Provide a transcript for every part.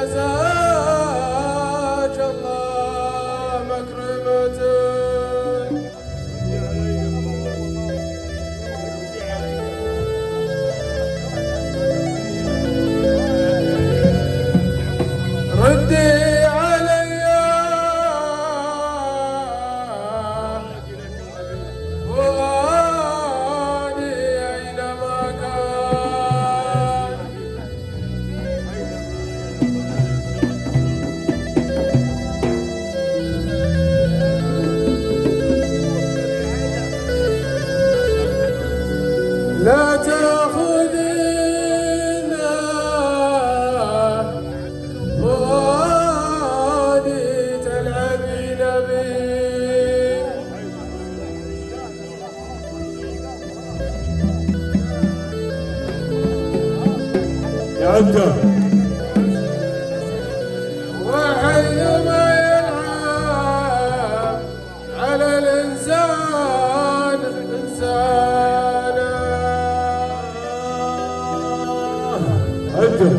مزاج الله مكرمته. ردي علي فؤادي أينما كان. لا تأخذنا فؤادي تلعبين بي. يا عبده وحينما يلعب على الإنسان إنسانا. عبده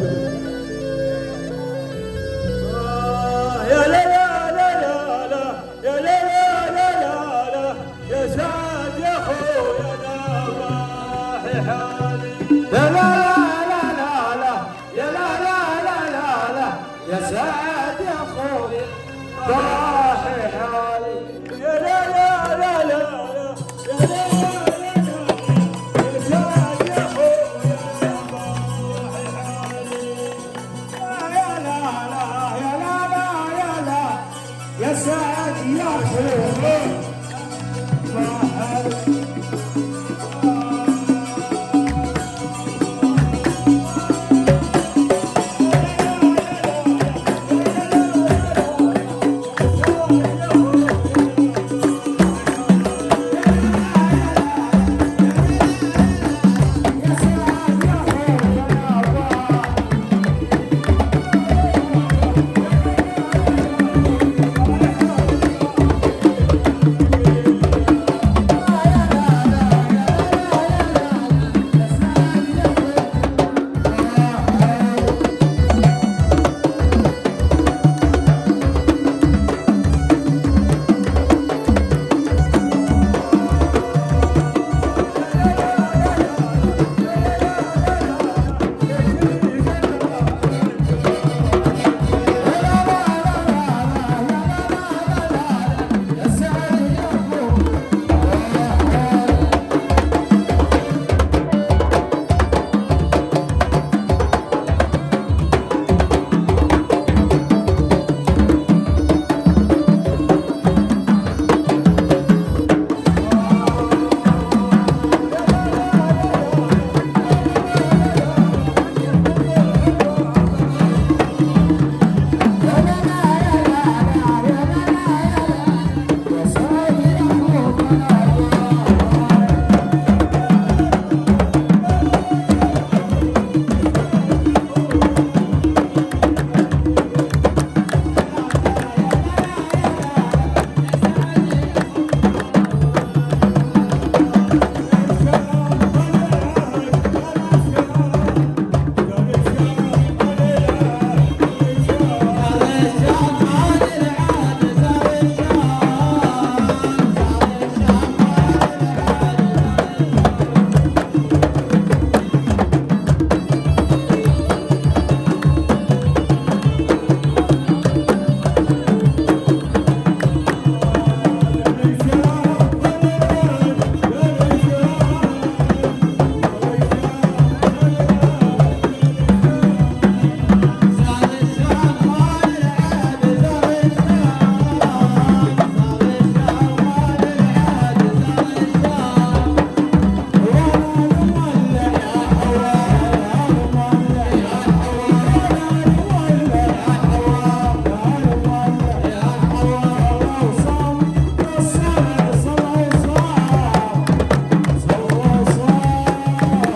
يا لا لا لا لا لا يا لا لا لا لا لا يا سعد يا خويا نواحي حالي. لا لا لا لا لا يا لا لا لا لا لا يا سعد يا خوي ضاحي حالي. يا لا لا لا لا يا لا لا لا يا سعد يا خويا نواحي حالي. يا لا لا يا لا لا يا لا يا سعد يا خوي